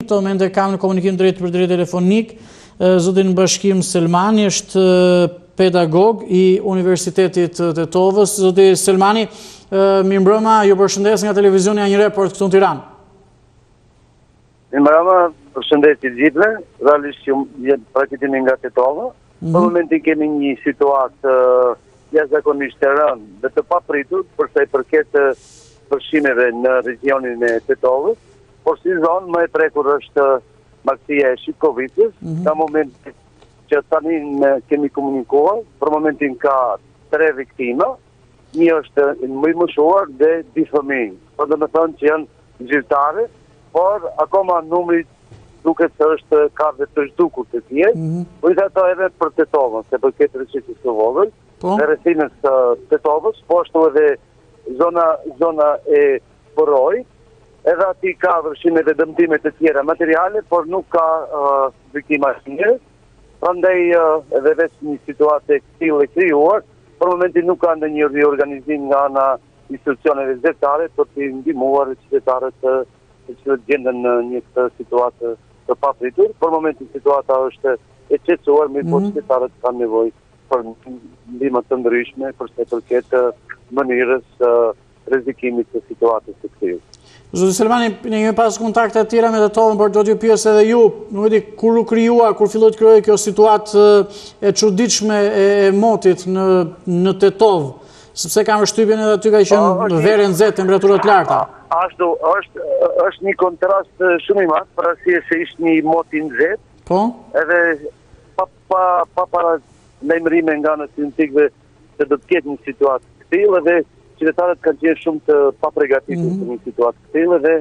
këto momente kam në komunikim drejt për drejt telefonik, zotin Bashkim Selmani është pedagog i Universitetit Tetovës. Zoti Selmani, mirëmbrëma, ju përshëndes nga televizioni A1 Report këtu në Tiranë. Mirëmbrëma, përshëndetje gjithëve, realisht që jetë praktikimi nga Tetova. Për momentin kemi një situatë jashtëzakonisht të rëndë dhe të papritur për sa i përket përfshimeve në regionin e Tetovës, por si zonë më e prekur është Marsia e Shipkovicës, në moment që tani kemi komunikuar, për momentin ka 3 viktima, një është më i moshuar dhe 2 fëmijë. Po do të thonë që janë zyrtare, por akoma numri duket se është ka dhe të zhdukur të tjerë, por i ato edhe për Tetovën, se përket rrethitës së vogël, dhe rrethinës së Tetovës, po ashtu edhe zona e Poroj, edhe ati ka vërshime dhe dëmtime të tjera materiale, por nuk ka viktima të prandaj edhe veç një situatë e këtillë e krijuar, për momentin nuk ka ndonjë riorganizim nga ana institucioneve zyrtare për të ndihmuar qytetarët që gjenden në një situatë të papritur. Për momentin situata është e qetësuar, mirë po qytetarët kanë nevojë për ndihmë të ndryshme për sa i përket mënyrës rrezikimit të situatës së këtij. Zoti Selmani, ne kemi pas kontakte të tjera me Tetovën, por do t'ju pyes edhe ju, nuk e di kur u krijua, kur filloi të krijohej kjo situatë e çuditshme e motit në Tetovë, sepse kam përshtypjen edhe aty ka qenë verë nxehtë, temperatura të larta. Ashtu është një kontrast shumë i madh, për arsye se ishte një mot i nxehtë. Po. Edhe pa para lajmërime nga ana sintikëve se do të ketë një situatë të tillë dhe qytetarët kanë qenë shumë të paprigatitur për një situatë të tillë dhe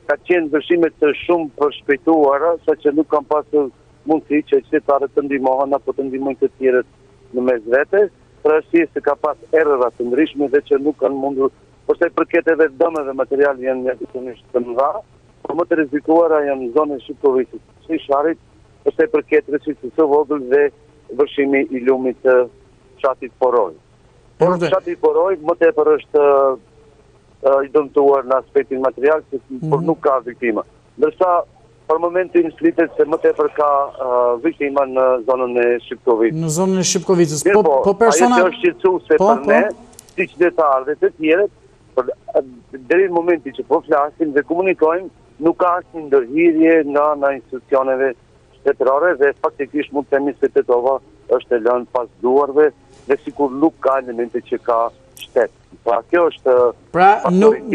ka qenë vëshime të shumë përshpejtuara, saqë nuk kanë pasur mundësi që qytetarët të ndihmohen apo të ndihmojnë të tjerët në mes vete, për arsye se ka pas errëra të ndryshme dhe që nuk kanë mundur, por sa i përket edhe dëmeve material janë mjaftisht të mëdha, por më të rrezikuara janë zonën e Shipkovicës, Shisharit, por sa i përket rrethitës së vogël dhe vërshimi i lumit të fshatit Poroj. Por fshati Poroj më tepër është i dëmtuar në aspektin material, por nuk ka viktima. Ndërsa për momentin slitet se më tepër ka viktima në zonën e Shipkovicës. Në zonën e Shipkovicës. Po persona ajo është qetësuese për ne, si qytetarë dhe të tjerët, deri në momentin që po flasim dhe komunikojmë, nuk ka asnjë ndërhyrje nga ana institucioneve shtetërore dhe faktikisht mund të themi se Tetova është e lënë pas duarve dhe sikur nuk ka elemente që ka shtet. Pra kjo është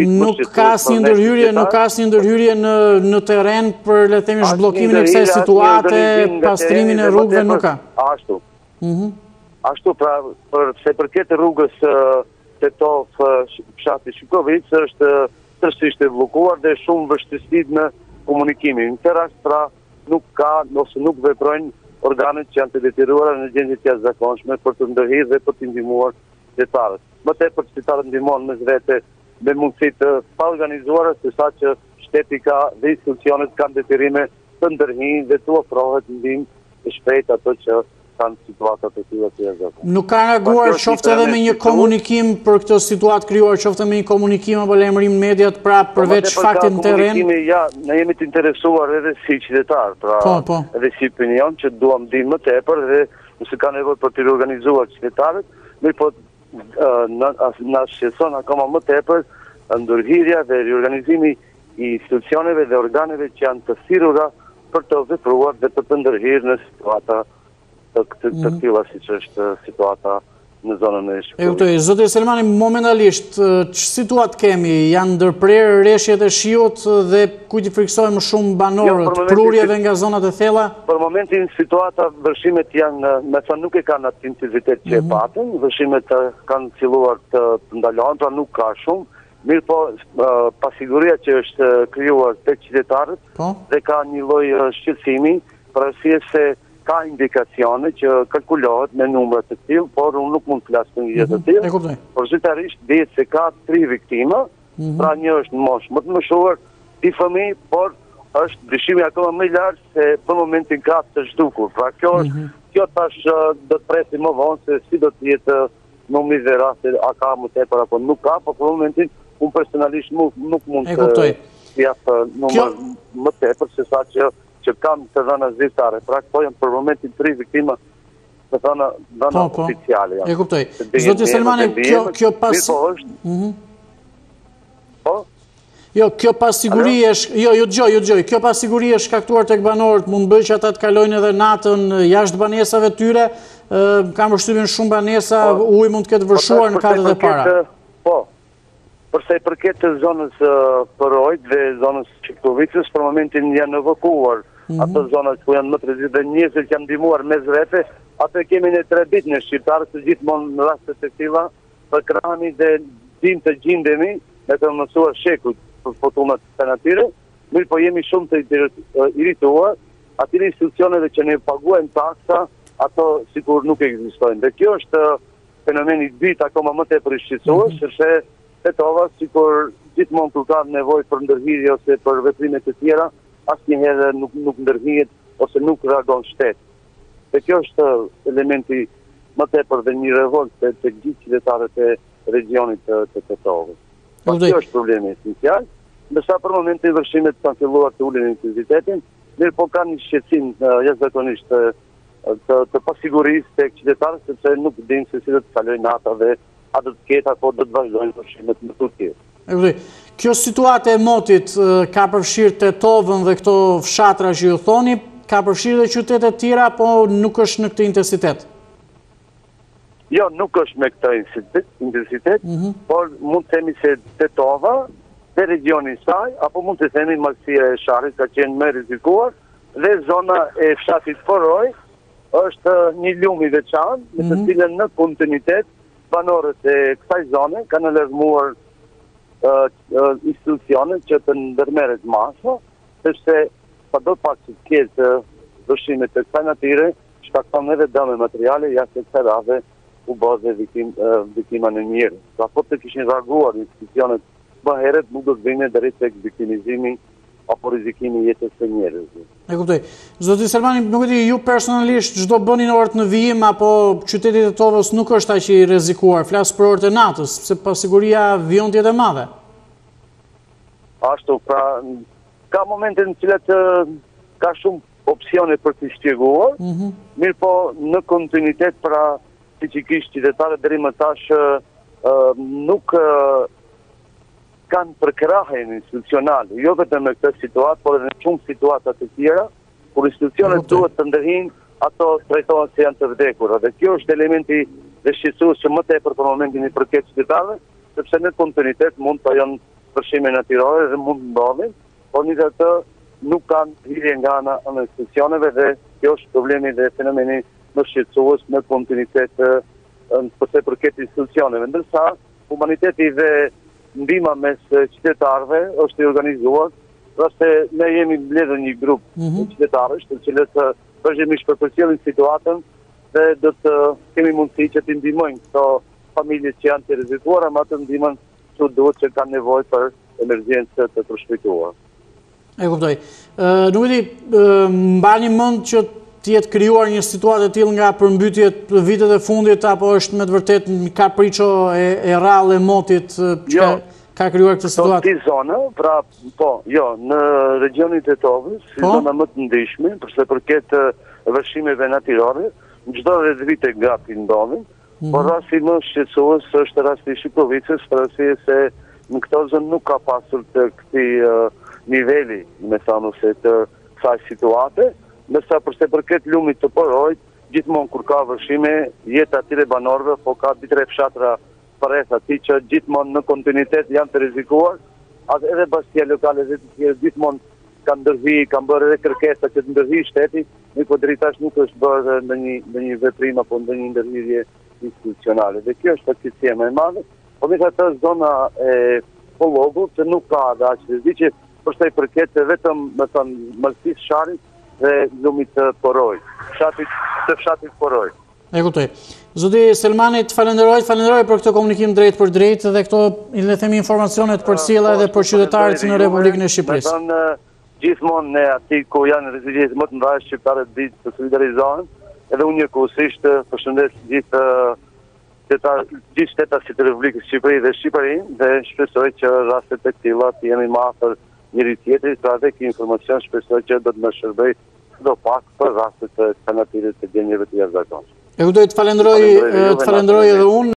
nuk ka asnjë ndërhyrje në terren për le të themi zhbllokimin e kësaj situate, pastrimin e rrugëve nuk ka. Ashtu. Ashtu pra se përket rrugës Tetovë fshati Shipkovicë është tërësisht e bllokuar dhe shumë vështirësi në komunikimin. Në këtë rast pra nuk ka ose nuk veprojnë organet që janë të detyruara në gjendje të jashtëzakonshme për të ndërhyrë dhe për të ndihmuar qytetarët. Më tepër qytetarët ndihmohen mes vete me mundësi të paorganizuara, sesa që shteti ka dhe institucionet kanë detyrime të ndërhyjnë dhe të ofrohet ndihmë të shpejtë ato që kanë situatat e tilla të jashtëzakonshme. Nuk ka reaguar qoftë edhe me një komunikim për këtë situatë krijuar, qoftë me një komunikim apo lajmërim në mediat pra përveç faktit në terren? Ja, ne jemi të interesuar edhe si qytetar, pra edhe si opinion që duam ndihmë më tepër dhe nëse ka nevojë për të riorganizuar qytetarët, mirë po na shqetëson akoma më tepër ndërhyrja dhe riorganizimi i institucioneve dhe organeve që janë të thirrura për të vepruar dhe për të ndërhyrë në situata të tilla siç është situata në zonën e Shipkovicës. Zoti Selmani, momentalisht, që situatë kemi? Janë ndërprerë rreshjet e shiut dhe kujt i friksojnë më shumë banorët, prurjeve nga zonat e thella? Për momentin situata, vërshimet janë, me thënë nuk e kanë atë intensitet që e patën, vërshimet kanë filluar të ndalohen, pra nuk ka shumë, mirë po pasiguria që është krijuar tek qytetarët dhe ka një lloj shqetësimi, për arsye se ka indikacione që kalkulohet me numra të tillë, por unë nuk mund të flas për një gjë të tillë. Por zyrtarisht dihet se ka 3 viktima, pra një është në moshë më të moshuar, 2 fëmijë, por është dyshimi akoma më i lartë se për momentin ka të zhdukur. Pra kjo tash do të presim më vonë se si do të jetë numri dhe raste a ka më tepër apo nuk ka, por për momentin unë personalisht nuk mund të jap numër më tepër se sa që kam të dhëna zyrtare. Pra këto janë për momentin 3 viktima të dhëna oficiale. E kuptoj. Zoti Selmani, kjo pas... Jo, kjo pasiguri kjo pasiguri është shkaktuar tek banorët, mund bëj që ata të kalojnë edhe natën jashtë banesave tyre, kam përshtypjen shumë banesa, uji mund të ketë vërshuar në katët e para. Po, përsa i përket të zonës Përojt dhe zonës Çiktovicës, për momentin janë evakuar ato zonës ku janë më të rreziqe dhe njerëzit që janë ndihmuar me zrete, atë kemi në 3 ditë në shqiptarë të gjithmonë në rastet e tilla, për krahani dhe dim të gjindemi me të mësuar shekut për fotumat të natyre, mirë po jemi shumë të irituar, atyre institucioneve që ne paguajmë taksa, ato sikur nuk ekzistojnë. Dhe kjo është fenomeni dytë akoma më tepër i shqetësues, sepse Tetova sikur gjithmonë kur ka nevojë për ndërhyrje ose për veprime të tjera, asnjëherë nuk ndërhihet ose nuk reagon shteti. Dhe kjo është elementi më tepër dhe një revolt të gjithë qytetarët e regionit të Tetovës. Kjo është problemi esencial, ndërsa për momentin vërshimet kanë filluar të ulin intensitetin, mirë po kanë një shqetësim jashtëzakonisht të pasigurisë tek qytetarët, sepse nuk dinë se si do të kalojnë nata dhe a do të ketë apo do të vazhdojnë vërshimet më të tjerë. Kjo situatë e motit ka përfshirë Tetovën dhe këto fshatra që ju thoni, ka përfshirë dhe qytete të tjera, po nuk është në këtë intensitet? Jo, nuk është me këtë intensitet, por mund të themi se Tetova dhe regioni saj, apo mund të themi Malësia e Sharrit ka qenë më rrezikuar, dhe zona e fshatit Poroj është një lum i veçantë, me të cilën në kontinuitet banorët e kësaj zone kanë alarmuar institucionet që të ndërmerret masa, sepse sado pak që të ketë vërshime të kësaj natyre, shkakton edhe dëme materiale jashtë kësaj rave u bazë viktima në njërë. Pra po të kishin reaguar institucionet më herët, nuk do të vine drejt tek viktimizimi apo rizikimi jetës së njerëzve. E kuptoj. Zoti Selmani, nuk e di, ju personalisht çdo bënin orët në vijim apo qyteti i Tetovës nuk është aq i rrezikuar, flas për orët e natës, sepse pasiguria vijon të jetë e madhe. Ashtu, pra ka momente në cilat ka shumë opsione për të shpjeguar, mirë po në kontinuitet pra si që kishë qytetarët deri më tash nuk kanë përkrahen institucionale, jo vetëm me këtë situatë, por edhe në shumë situatat të tjera, kur institucionet duhet të ndërhinë, ato trajtohen se janë të vdekur. Dhe kjo është elementi dhe shqetësues që më tepër për momentin i përket qytetarëve, sepse në kontinuitet mund të janë vërshime natyrore dhe mund të ndodhin, por megjithatë nuk kanë hyrje nga ana e institucioneve dhe kjo është problemi dhe fenomeni më shqetësues në kontinuitet përse përket institucioneve. Ndërsa humaniteti dhe ndihma mes qytetarëve është i organizuar, se ne jemi mbledhur një grup qytetarësh, të cilët vazhdimisht përcjellin situatën dhe do të kemi mundësi që të ndihmojmë këto familje që janë të rrezikuara, me atë ndihmën që duhet që kanë nevojë për emergjencë të përshpejtuar. E kuptoj. Nuk e di, mbani mend që të jetë krijuar një situatë e tillë nga përmbytjet të vitet e fundit, apo është me të vërtetë një kapriço e rrallë e motit që ka krijuar këtë situatë? Në zonë, pra, po, jo, në regionin e Tetovës, si zona më të ndihshme, përse përket vërshimeve natyrore, çdo 10 vite gati ndodhin, por rasti më shqetësues është rasti i Çiktovicës, për arsye se në këtë zonë nuk ka pasur të këtij niveli, me thënë se të kësaj situate. Nësa përse përket lumit të Porojt, gjithmonë kur ka vërshime, jetë atyre banorëve, po ka 2-3 fshatra përreth atij që gjithmonë në kontinuitet janë të rrezikuar, edhe bashkia lokale dhe të tjerë gjithmonë kanë ndërhyj, kanë bërë edhe kërkesa që të ndërhyjë shteti, por drejtash nuk është bërë në një veprim apo në një ndërhyrje institucionale. Dhe kjo është fatkeqësia më e madhe, por megjithatë zona e Pollogut që nuk ka aq rreziqe, përsa i përket vetëm, më thënë, Malësisë Sharrit dhe lumit të Poroj, të fshatit Poroj. E kuptoj. Zoti Selmani, të falenderoj për këtë komunikim drejt për drejt dhe këto, le themi, informacionet për sjellja edhe për qytetarët në Republikën e Shqipërisë. Me thënë, gjithmonë në aty ku janë rreziqe më të mëdha, shqiptarët ditë të solidarizohen, edhe unë njëkohësisht përshëndes gjithë shtetasit të Republikës Shqipërisë dhe Shqipërinë dhe shpresoj që rastet e tilla të jemi më afër njëri tjetrit, pra dhe kjo informacion shpresoj që do të më shërbej do pak për rastet të kanatirit të gjenjeve të jashtëzakonshme. E u dojtë falenderoj edhe unë.